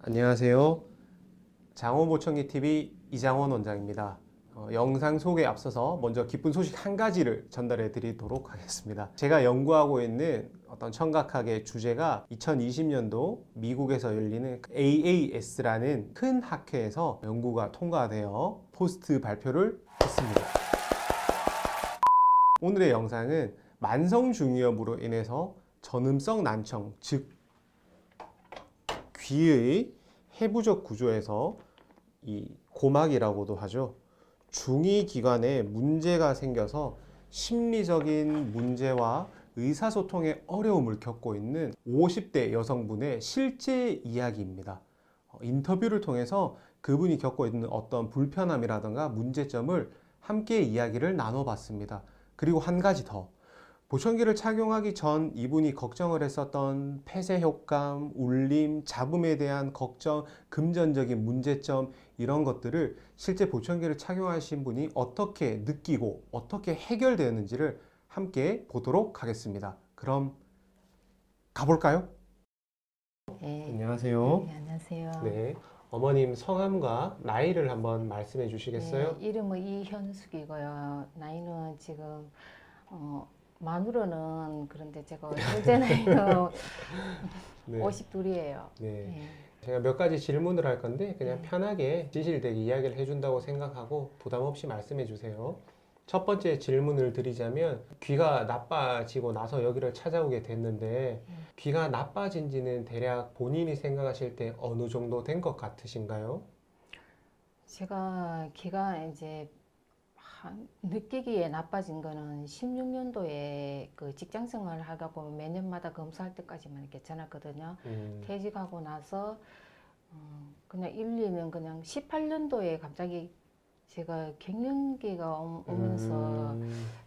안녕하세요. 장원보청기TV 이장원 원장입니다. 영상 소개에 앞서서 먼저 기쁜 소식 한 가지를 전달해 드리도록 하겠습니다. 제가 연구하고 있는 어떤 청각학의 주제가 2020년도 미국에서 열리는 AAS라는 큰 학회에서 연구가 통과되어 포스트 발표를 했습니다. 오늘의 영상은 만성중이염으로 인해서 전음성 난청, 즉 귀의 해부적 구조에서 이 고막이라고도 하죠. 중위 기관에 문제가 생겨서 심리적인 문제와 의사소통에 어려움을 겪고 있는 50대 여성분의 실제 이야기입니다. 인터뷰를 통해서 그분이 겪고 있는 어떤 불편함이라든가 문제점을 함께 이야기를 나눠봤습니다. 그리고 한 가지 더. 보청기를 착용하기 전 이분이 걱정을 했었던 폐쇄 효과음, 울림, 잡음에 대한 걱정, 금전적인 문제점 이런 것들을 실제 보청기를 착용하신 분이 어떻게 느끼고 어떻게 해결되는지를 함께 보도록 하겠습니다. 그럼 가볼까요? 네, 안녕하세요. 네, 안녕하세요. 네, 어머님 성함과 나이를 한번 말씀해 네, 주시겠어요? 이름은 이현숙이고요. 나이는 지금 만으로는 그런데 제가 현재 나이는 네. 52이에요. 네. 네. 제가 몇 가지 질문을 할 건데 그냥 네. 편하게 진실되게 이야기를 해준다고 생각하고 부담 없이 말씀해 주세요. 첫 번째 질문을 드리자면 귀가 나빠지고 나서 여기를 찾아오게 됐는데 귀가 나빠진 지는 대략 본인이 생각하실 때 어느 정도 된 것 같으신가요? 제가 귀가 이제 느끼기에 나빠진 거는 16년도에 그 직장 생활을 하고 매년마다 검사할 때까지만 괜찮았거든요. 퇴직하고 나서 그냥 1, 2년 그냥 18년도에 갑자기 제가 갱년기가 오면서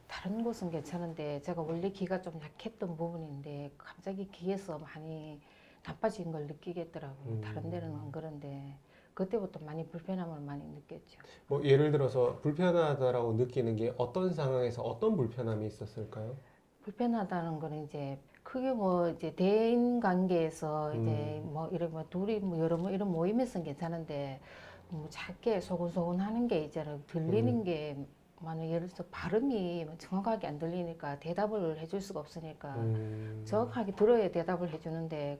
다른 곳은 괜찮은데 제가 원래 귀가 좀 약했던 부분인데 갑자기 귀에서 많이 나빠진 걸 느끼겠더라고요. 다른 데는 안 그런데 그때부터 많이 불편함을 많이 느꼈죠. 뭐 예를 들어서 불편하다라고 느끼는 게 어떤 상황에서 어떤 불편함이 있었을까요? 불편하다는 거는 이제 크게 뭐 이제 대인 관계에서 이제 뭐 이런 뭐 둘이 뭐 여러 뭐 이런 모임에서는 괜찮은데 뭐 작게 소곤소곤 하는 게 있잖아요. 들리는 게 만약 예를 들어서 발음이 정확하게 안 들리니까 대답을 해줄 수가 없으니까 정확하게 들어야 대답을 해주는데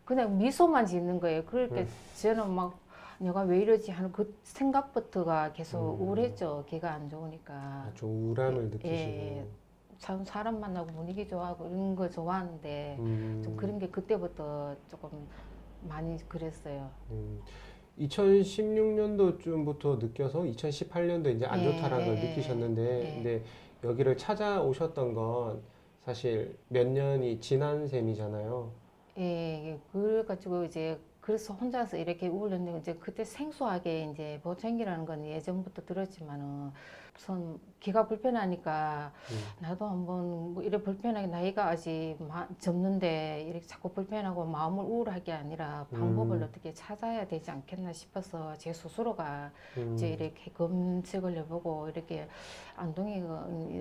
그냥 미소만 짓는 거예요. 그러니까 저는 막 내가 왜 이러지 하는 그 생각부터가 계속 우울했죠. 걔가 안 좋으니까. 좀 우울함을 느끼시고. 예, 참 사람 만나고 분위기 좋아하고 이런 거 좋아하는데 좀 그런 게 그때부터 조금 많이 그랬어요. 2016년도쯤부터 느껴서 2018년도 이제 안 좋다라는 걸 느끼셨는데, 근데 여기를 찾아오셨던 건 사실 몇 년이 지난 셈이잖아요. 예, 그래가지고 이제 그래서 혼자서 이렇게 우울했는데 이제 그때 생소하게 이제 보청기라는 건 예전부터 들었지만은 우선 귀가 불편하니까 나도 한번 뭐 이래 불편하게 나이가 아직 젊는데 이렇게 자꾸 불편하고 마음을 우울하게 아니라 방법을 어떻게 찾아야 되지 않겠나 싶어서 제 스스로가 이제 이렇게 검색을 해보고 이렇게 안동이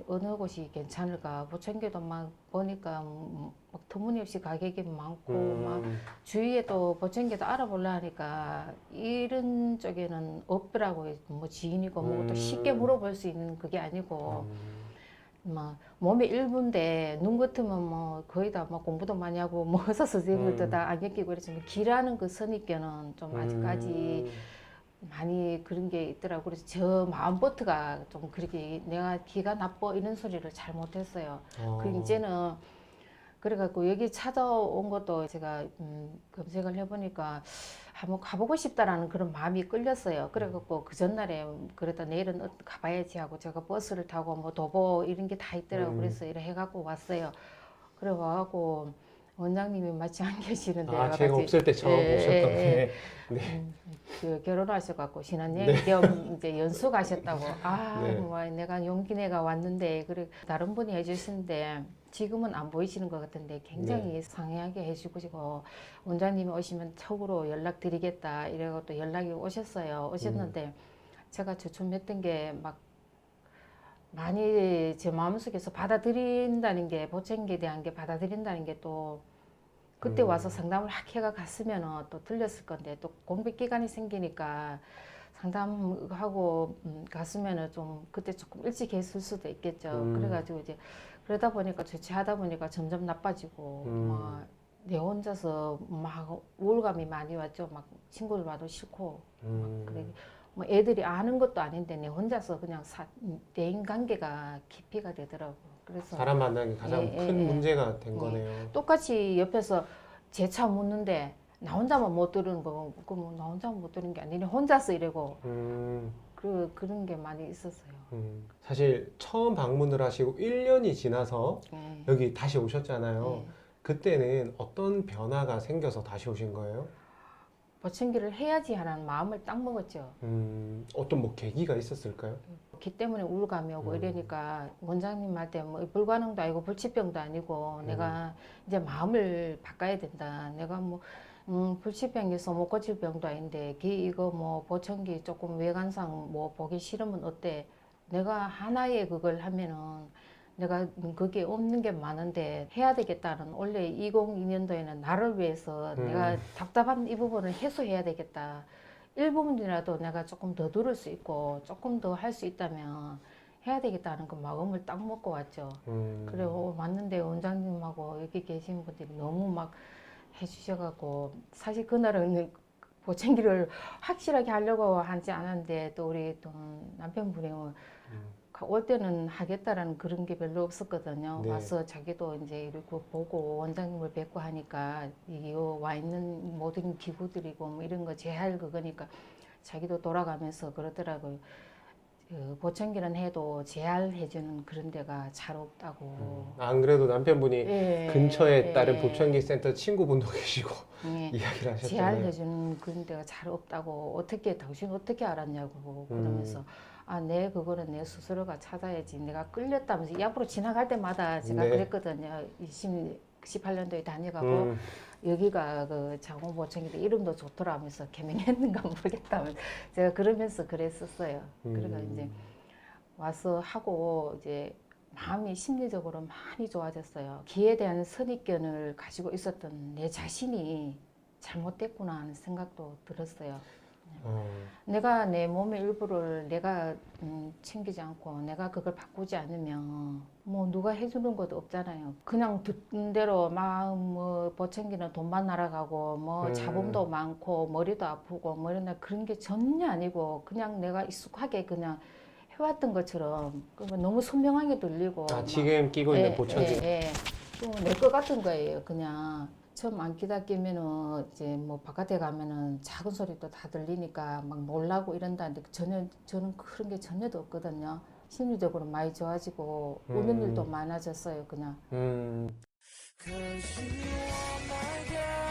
어느 곳이 괜찮을까 보청기도 막 보니까 막 터무니없이 가격이 많고 막 주위에도 보청기도 알아보려 하니까 이런 쪽에는 없더라고요. 뭐 지인이고 뭐 또 쉽게 물어볼 수 있는 그게 아니고 막 몸의 일부인데 눈 같으면 뭐 거의 다 뭐 공부도 많이 하고 뭐 의사 선생님들도 다 안경 끼고 이랬지만 귀라는 그 선입견은 좀 아직까지 많이 그런 게 있더라고. 그래서 저 마음부터가 좀 그렇게 내가 귀가 나빠 이런 소리를 잘 못했어요. 그 이제는 그래갖고 여기 찾아온 것도 제가 검색을 해보니까 한번 가보고 싶다라는 그런 마음이 끌렸어요. 그래갖고 그 전날에 그래도 내일은 가봐야지 하고 제가 버스를 타고 뭐 도보 이런 게 다 있더라고. 그래서 이래 해갖고 왔어요. 그래 와갖고 원장님이 마치 안 계시는데 아, 제가 와가지고 없을 때 처음 오셨던데. 네. 그 결혼하셔갖고 신혼여행 겸 이제 연수 가셨다고. 네. 뭐 내가 용기 내가 왔는데 그래 다른 분이 해주시는데 지금은 안 보이시는 것 같은데 굉장히 상세하게 해주시고 원장님이 오시면 척으로 연락드리겠다 이래고 또 연락이 오셨어요. 오셨는데 제가 주춤했던 게 막 많이 제 마음속에서 받아들인다는 게 보청기에 대한 게 받아들인다는 게 또 그때 와서 상담을 확 해가 갔으면은 또 들렸을 건데 또 공백 기간이 생기니까 상담하고 갔으면은 좀 그때 조금 일찍 했을 수도 있겠죠. 그래가지고 이제 그러다 보니까 주체하다 보니까 점점 나빠지고 막 내 혼자서 막 우울감이 많이 왔죠. 막 친구들 봐도 싫고 막 그래. 뭐 애들이 아는 것도 아닌데 내 혼자서 그냥 대인 관계가 깊이가 되더라고. 그래서 사람 만나는 게 가장 큰 문제가 된 거네요. 똑같이 옆에서 제 차 묻는데 나 혼자만 못 들은 거, 그럼 나 혼자만 못 들은 게 아니라 혼자서 이러고 그런 게 많이 있었어요. 사실 처음 방문을 하시고 1년이 지나서 예. 여기 다시 오셨잖아요. 예. 그때는 어떤 변화가 생겨서 다시 오신 거예요? 보청기를 해야지 하는 마음을 딱 먹었죠. 어떤 뭐 계기가 있었을까요? 기 때문에 우울감이 오고 이러니까 원장님한테 뭐 불가능도 아니고 불치병도 아니고 내가 이제 마음을 바꿔야 된다. 내가 뭐 불치병에서 못 고칠 병도 아닌데 이거 뭐 보청기 조금 외관상 뭐 보기 싫으면 어때? 내가 하나의 그걸 하면은 내가 그게 없는 게 많은데 해야 되겠다는 원래 2002년도에는 나를 위해서 내가 답답한 이 부분을 해소해야 되겠다. 일부분이라도 내가 조금 더 들을 수 있고 조금 더 할 수 있다면 해야 되겠다는 그 마음을 딱 먹고 왔죠. 그리고 왔는데 원장님하고 여기 계신 분들이 너무 막 해주셔갖고 사실 그날은 보청기를 확실하게 하려고 하지 않았는데 또 우리 또 남편분이 올 때는 하겠다라는 그런 게 별로 없었거든요. 네. 와서 자기도 이제 이렇게 보고 원장님을 뵙고 하니까 이 와 있는 모든 기구들이고 뭐 이런 거 재할 그거니까 자기도 돌아가면서 그러더라고요. 그 보청기는 해도 재활해주는 그런 데가 잘 없다고. 안 그래도 남편분이 예, 근처에 예, 다른 예. 보청기 센터 친구분도 계시고 예. 이야기를 하셨잖아요. 재활해주는 그런 데가 잘 없다고 어떻게 당신 어떻게 알았냐고 그러면서 아, 내 그거는 내 스스로가 찾아야지. 내가 끌렸다면서 이 앞으로 지나갈 때마다 제가 네. 그랬거든요. 18년도에 다녀가고 여기가 그 자궁보청기인데 이름도 좋더라 하면서 개명했는가 모르겠다면서 제가 그러면서 그랬었어요. 그래가 이제 와서 하고 이제 마음이 심리적으로 많이 좋아졌어요. 기에 대한 선입견을 가지고 있었던 내 자신이 잘못됐구나 하는 생각도 들었어요. 내가 내 몸의 일부를 내가 챙기지 않고 내가 그걸 바꾸지 않으면 뭐 누가 해주는 것도 없잖아요. 그냥 듣는 대로 막 뭐 보청기는 돈만 날아가고 뭐 잡음도 많고 머리도 아프고 뭐 이런 그런 게 전혀 아니고 그냥 내가 익숙하게 그냥 해왔던 것처럼 너무 선명하게 들리고 아, 지금 끼고 있는 보청기. 내 것 같은 거예요. 그냥 처음 안 끼다 끼면은 이제 뭐 바깥에 가면은 작은 소리도 다 들리니까 막 놀라고 이런다는데 저는 그런 게 전혀도 없거든요. 심리적으로 많이 좋아지고 우는 일도 많아졌어요. 그냥. Cause you are my girl.